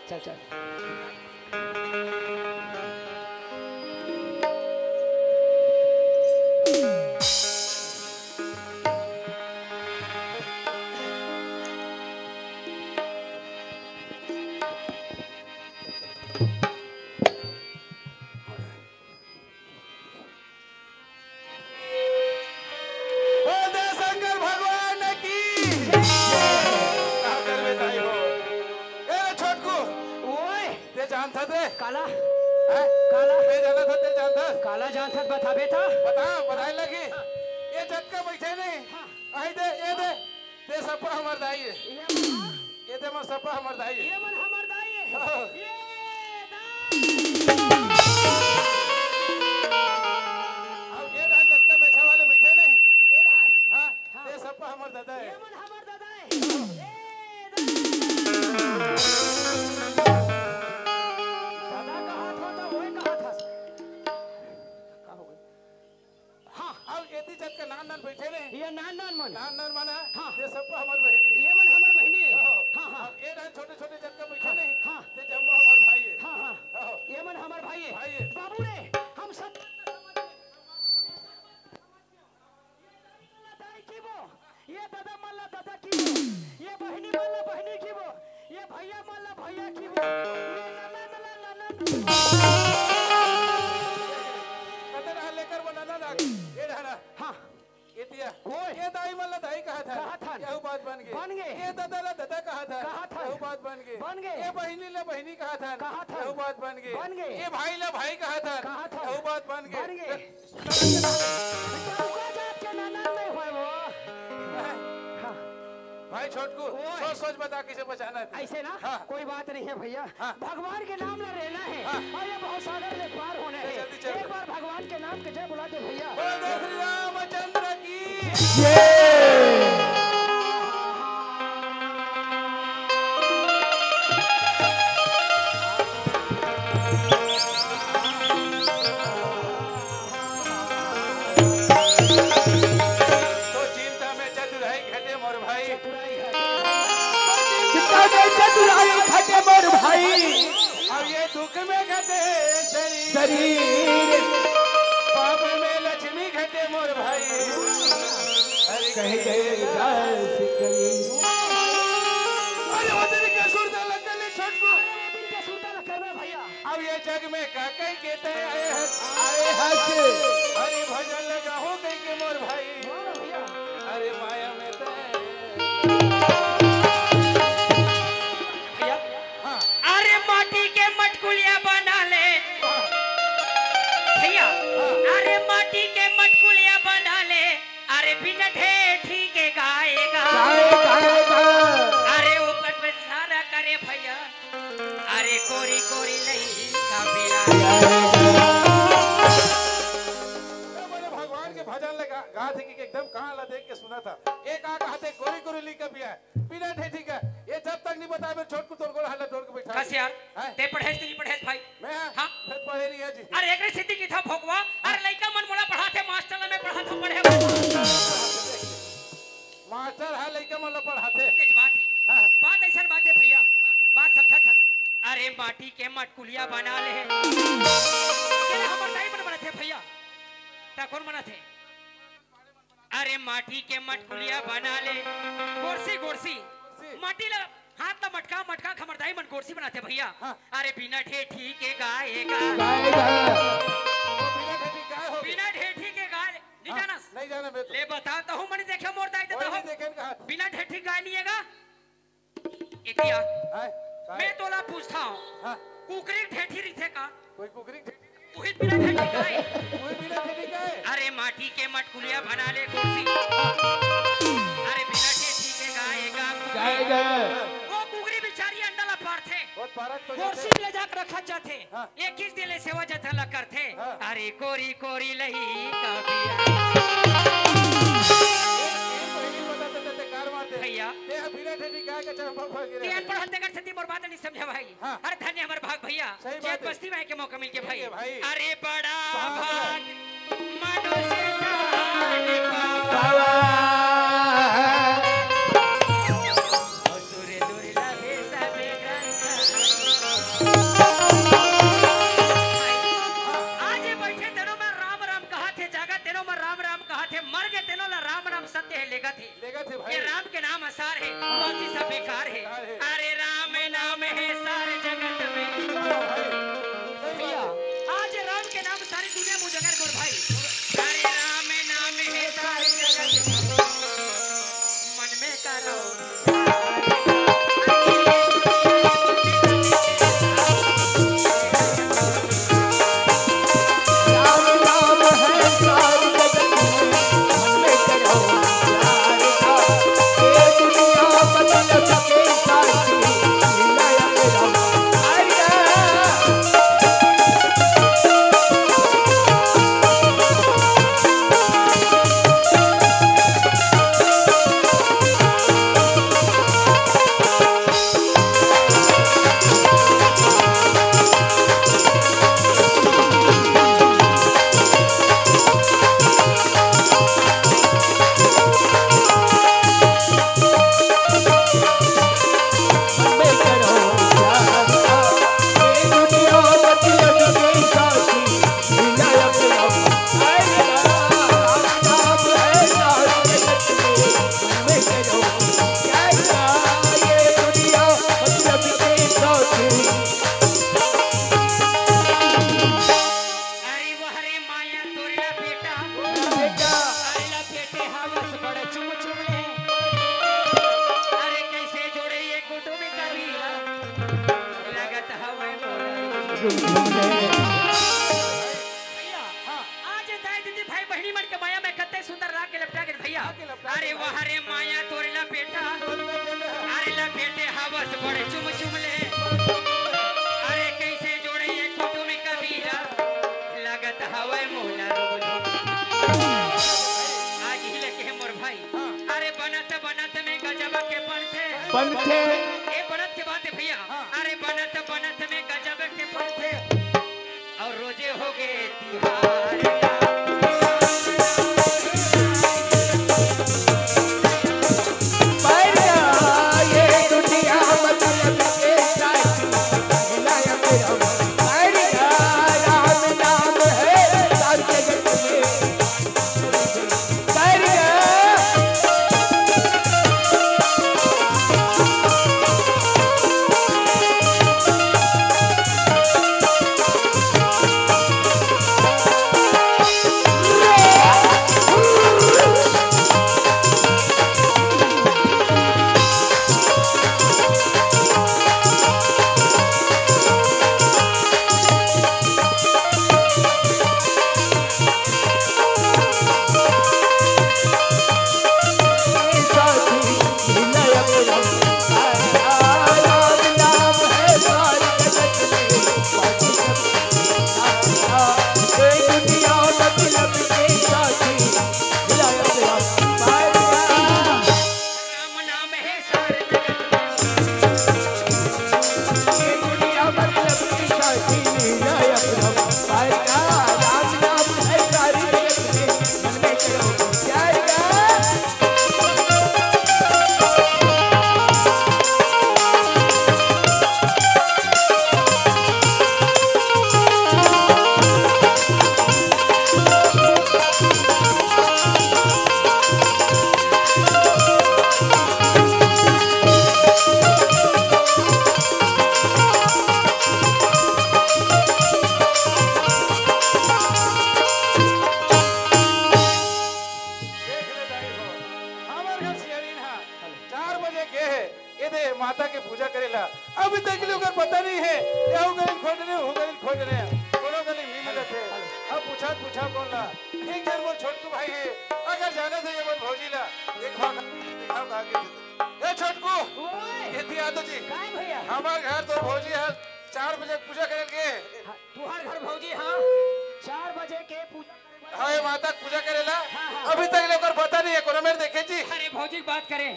चल चल काला काला जाना था तेरे जानता काला जानता बता बेटा बता बताए लगी ये झटका बैठे नहीं आई दे ये दे ते सपा हमर दाई ये दे मर सपा हमर दाई ये मन हमर दाई ये अब ये रात झटका बेचा वाले बैठे नहीं ये रहा हां ते सपा हमर दादा है ये मन हमर दादा है नान बैठे ने ये नान नान माना हाँ ये सब हमार बहनी ये मन हमार बहनी है हां हां ये ना छोटे छोटे जटका बैठे ने हां ते जम्मो हमार भाई है हां हां ये मन हमार भाई है बाबू रे हम सब दाई की वो ये दादा मल्ला दादा की वो ये बहनी मल्ला बहनी की वो ये भैया मल्ला भैया की वो ये ननन कतरा लेकर वो ननन आ ये रहना हां ये दाई मल्ला दाई कहा था यही बात बन गई ये दादा ला दादा कहा था यही बात बन गई ये बहनी ला बहनी कहा था यही बात बन गई ये भाई ला भाई कहा था यही बात बन गई भाई छोटकू सोच सोच बता किसे बचाना है ऐसे ना कोई बात नहीं है भैया भगवान के नाम ला रहना है और ये बहुत सागर में पार होने हैं एक बार भगवान के नाम के जय बुला दे भैया बोल दे श्री रामचंद्र की चतुराई घटे मोर भाई अब ये दुख में घटे शरीर पाप में लक्ष्मी घटे मोर भाई कह गए अरे उधर के सुरता लगले छोटको के सुरता लगले भैया अब ये जग में का कह के ते आए हस हरि भजन लगा हो कह के मोर भाई भैया अरे माया में ते मटकुलिया बना ले भैया अरे माटी के मटकुलिया बना ले अरे बिना ढेठी के गाएगा अरे ऊपर पे सारा करे भैया अरे कोरी कोरी नहीं भगवान के भजन लगा गा थे कि एकदम कहां ला देख के सुना था एक आ कहा थे कोरी कोरी लिख के भी है बिना ढेठी का ये जब तक नहीं बताए मैं छोट को तोड़ को हल्ला तोड़ के बैठा कस यार ते पढ़ेस नहीं पढ़ेस भाई मैं हां फिर पढ़े नहीं है जी अरे एक सिद्धि की था भोगवा अरे लइका मन मोला पढ़ाते मास्टर में पढ़ाता पढ़े मास्टर है लइका मन पढ़ाते तेज बात है बात ऐसा बात है भैया बात समझा था अरे माटी के मटकुलिया बना ले तेरे हमर दाई मन बना थे भैया ता कौन बना थे अरे माटी के मटकुलिया बना ले गोरसी गोरसी माटी ला हाथ ला मटका मटका खमरदाई मन गोरसी बनाते भैया अरे बिना ढेठी के गाएगा बिना ढेठी के गाए नहीं जाना नहीं जाना मैं ले बताता हूँ मैंने देखा मोर दाई देता हूँ बिना ढेठी गाय नहीं हैगा एकिया मैं तोला पूछता हूँ कुकरी ढेठी रिथे का कोई कुकरी वही बिना ढेठी गाय कोई बिना ढेठी गाय अरे माटी के मटकुलिया बना ले गोरसी अरे बिना ढेठी के गाएगा वो कुकरी बेचारी अंडा ला पारथे गोरसी ले जाकर रखा जाते 21 दिन ले सेवा जथा ला करथे अरे कोरी कोरी लही काबिया भैया तेन पढ़ते कर सती मोर बात नहीं समझा भाई अरे धन्य हमारे भाग भैया जेत बस्ती में के मौका मिल के भाई अरे बड़ा भाग मनुष्य जान पावा असुर दुर्लभ सब ग्रंथ आज ये बैठे तेनों में राम राम कहा थे, जागा तेनों में राम राम कहा थे, मर गए तेनों ला राम राम सत्य है लेगा थे भाई। ये राम के नाम असार है, बहुत ही सब बेकार है। अरे राम नाम है सारे जगत में भैया, आज राम के नाम सारी दुनिया मुझगर बोल भाई। अरे राम नाम है सारे जगत में मन में करो अरे वाह रे माया तोरला बेटा, अरे ला बेटे हवस बड़े चुम चुम ले, अरे कैसे जोड़े ये कुटुम कबीरा, लगत हवे मोहला रोलो। आज ही लगे हैं मोर भाई, अरे बनत बनत में गजब के बनते ये बनत के बात है भैया। अरे बनत बनत में गजब के बनते और रोजे हो गए तिहार। माता के पूजा करेला अभी तक लोग पता नहीं है या हो गए खोज रहे कोनो गली नहीं मिलत है। अब पूछा कौन ला एक जन वो छोटकू भाई है अगर जाने से ये बोल भौजी ला दिखाओ आगे ए छोटकू ये थी आदो जी भैया हमार घर तो भौजी है 4 बजे पूजा करे के तुहार घर भौजी हां 4 बजे के पूजा हां ये माता पूजा करेला अभी तक लोग पता नहीं है कोनो मेरे देखे जी। अरे भौजी की बात करें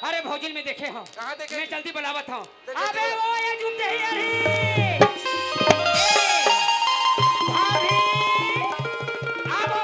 अरे भौजी में देखे हां कहां देखे मैं जल्दी बुलावत हूं। अबे वो ये जुट ही अरे भाभी आओ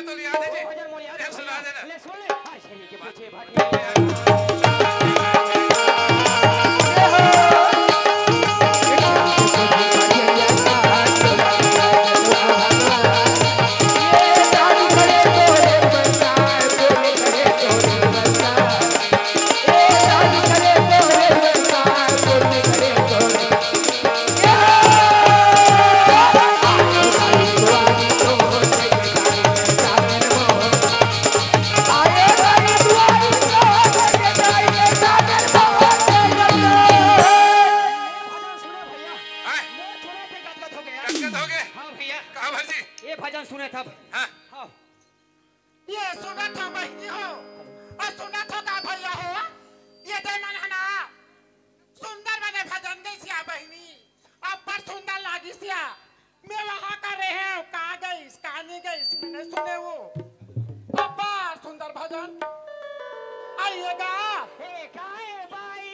है तो याद है जी भजन मोर याद ले सुना देना ले सुन ले हाय छेली के पीछे भाग भजन सुने तब हाँ ये सुना था बहनी हो और सुना था का भैया हो ये दे मन हना सुंदर बने भजन गई सिया बहनी अब पर सुंदर लागी सिया मैं वहां का रहे हूं कहां गई कहां नहीं गई मैंने सुने वो अब बार सुंदर भजन आइएगा हे काहे भाई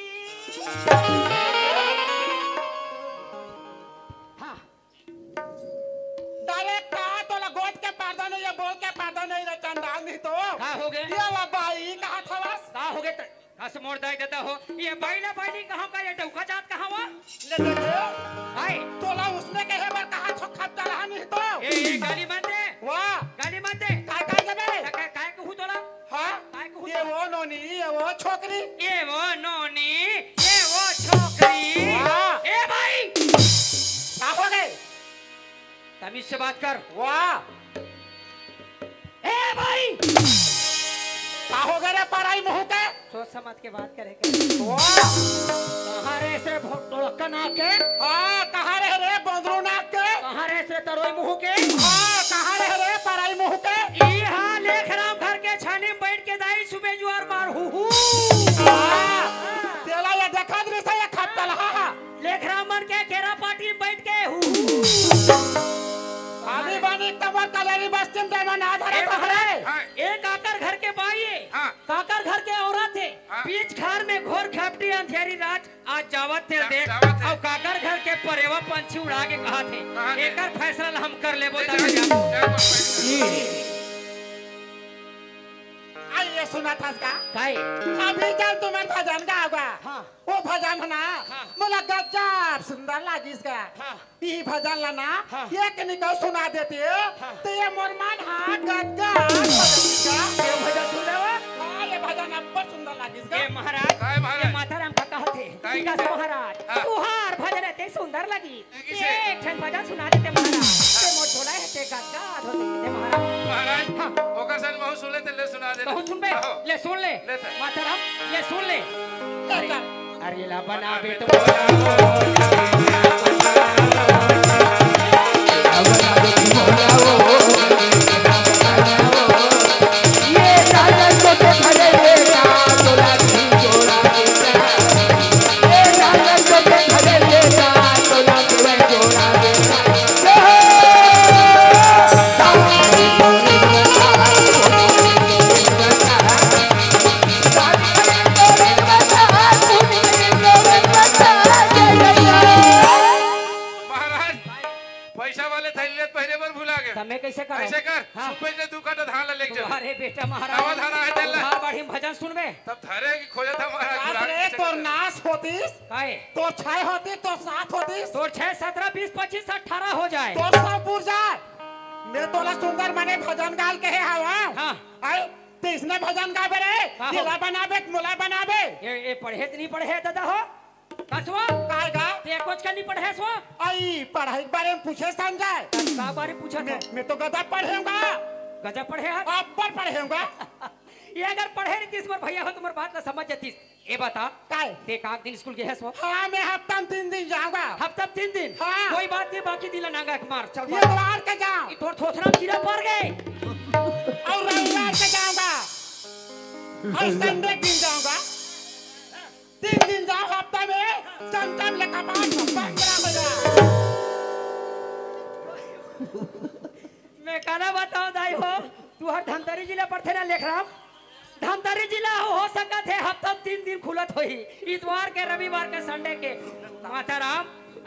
हाँ डायरेक्ट कहा तो लगोट के पर्दा नहीं ये बोल के पर्दा नहीं रे चंदाल नहीं तो का हो गए ये ला बाई कहा था बस का हो गए कस मोड़ दाई देता हो ये बाईला बाईली कहां का ये डौका जात कहां हुआ ले दे हाय तोला उसने कहे बार कहा छो खप चला नहीं तो ए गाली मत दे वाह गाली मत दे काय काय जबे काय कहू तोला हां काय कहू ये वो नोनी ये वो छोकरी ये वो नोनी ये वो छोकरी वाह। ए भाई का हो गए तमीज से बात कर वाह ए भाई का हो गए रे पराई मुंह के सोच समझ के बात करेंगे वाह कहां रे से ढोलक्का नाक के हां कहां रहे रे बंदरू नाक के कहां रे से तरोई मुंह के हां कहां रहे रे पराई मुंह के ई हां लेख राम घर के छाने में बैठ के दाई सुबह जुआर मार हु हां तेला ये देखा दे से ये खप चला हां लेख राम मन के घेरा पार्टी में बैठ के हु आदि बानी तमर कलेरी बस्तिम दे मन आधारे तहरे एक काकर घर के बाई है हाँ। काकर घर के औरत है हाँ। बीच घर में घोर खपटी अंधेरी रात आज जावत थे देख जावत है। और काकर घर के परेवा पंछी उड़ा के कहा थे कहा थे। एकर फैसला हम कर लेबो ले तब जा, जाबो जा, आई ये सुना था इसका काई अभी चल तुम्हारे भजन का होगा हाँ। वो भजन है ना हाँ। मुला गजब सुंदर लागी इसका हाँ। ये भजन लाना हाँ। ये कनिको सुना देती है हाँ। तो ये मोरमान हाँ गजब भजन इसका ये भजन सुन रहे हो हाँ ये भजन अब सुंदर लागी इसका ये महाराज काय महाराज? ये माताराम का कहते काय विकास कहते? महाराज हाँ। तुहार भजन ते सुंदर लगी किसे? एक ठन भजन सुना देते महाराज ते मोर झोला है ते गदगद होते ते महाराज महाराज हाँ। ओकर सन महु सुले ते ले सुना दे कहूं सुन बे ले सुन ले लेते। माताराम ले सुन ले ले चल। अरे ला बनावे तो महाराज पैसा वाले थैले पहले बार भुला गए समय कैसे कर ऐसे कर हाँ। सुपे ले दू काटा धान ले चल अरे बेटा नवा महाराज धान आए तेल बार बार हम भजन सुनबे तब धरे की खोजा था महाराज आज भुला रे के तोर चल। नाश होतीस काहे तो 6 होती तो 7 होतीस तोर 6 17 20 25 18 हो जाए तो सब पुर जाए मैं तोला सुंदर मने भजन गाल कहे हवा हाँ। आई तो इसने भजन गावे रे हाँ। दिला बनावे मुला बनावे ये पढ़े नहीं पढ़े दादा हो कसवा काय गा ते कुछ का नहीं पढ़े सो आई पढ़ाई के बारे में पूछे समझाए का बारे पूछा था मैं तो गदा पढ़ेगा गजब पढ़े हाथ अब पर पढ़ेगा ये अगर पढ़े नहीं तीस बार भैया हो तुम्हारी बात ना समझ जातीस ये बता काय ते काक दिन स्कूल के है सो हाँ मैं हफ्ता में 3 दिन जाऊंगा हफ्ता 3 दिन हाँ। कोई बात नहीं बाकी दिला नागा मार चल ये द्वार के जाऊं थोड़ थोथरा कीड़ा पड़ गए और रविवार के जाऊंगा और संडे के दिन जाऊंगा 3 दिन जाऊं हफ्ता में चमचम लेखा 15 बजे मैं कहना बताऊं दाई हो तू हर धमतरी जिला पर थे ना लेख राम धमतरी जिला हो सकत है हफ्ता 3 दिन खुलत होई इतवार के रविवार के संडे के माताराम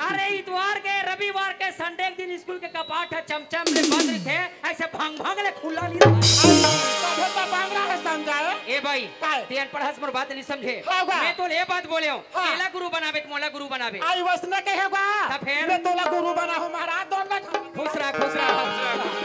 अरे इतवार के रविवार के संडे के दिन स्कूल के कपाट है चमचम ले बंद थे ऐसे भांग भांग ले खुला ली तो बांगला है समझाए ए भाई तेन पढ़ास मोर बात नहीं समझे मैं तो ये बात बोले हूं केला गुरु बनावे मोला गुरु बनावे आई वसना कहेगा तब फिर मैं तोला गुरु बना हूं महाराज दोनों खुश रहा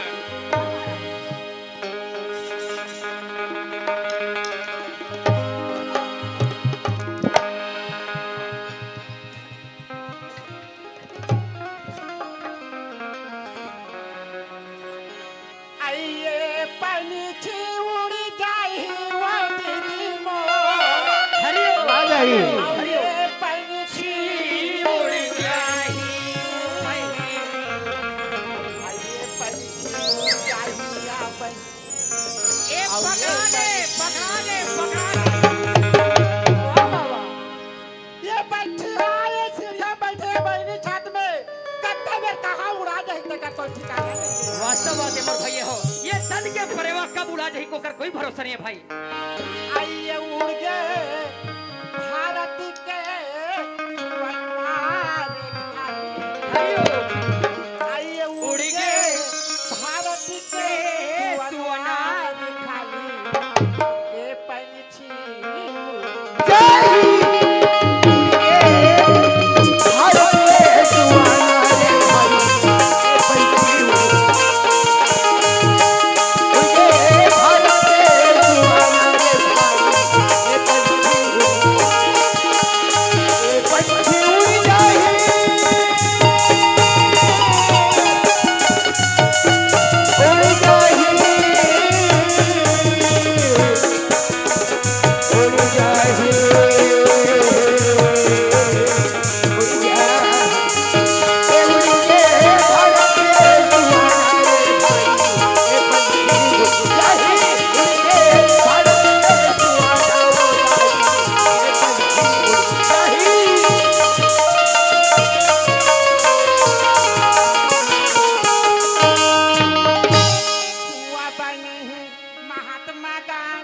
वास्तव बात है मोर भैया हो ये तन के परेवा कब उड़ा जाही को कर कोई भरोसा नहीं है भाई आइए उड़ गए भारत के आइए उड़ गए भारत के सुवनार खाली ये पंछी महात्मा गांधी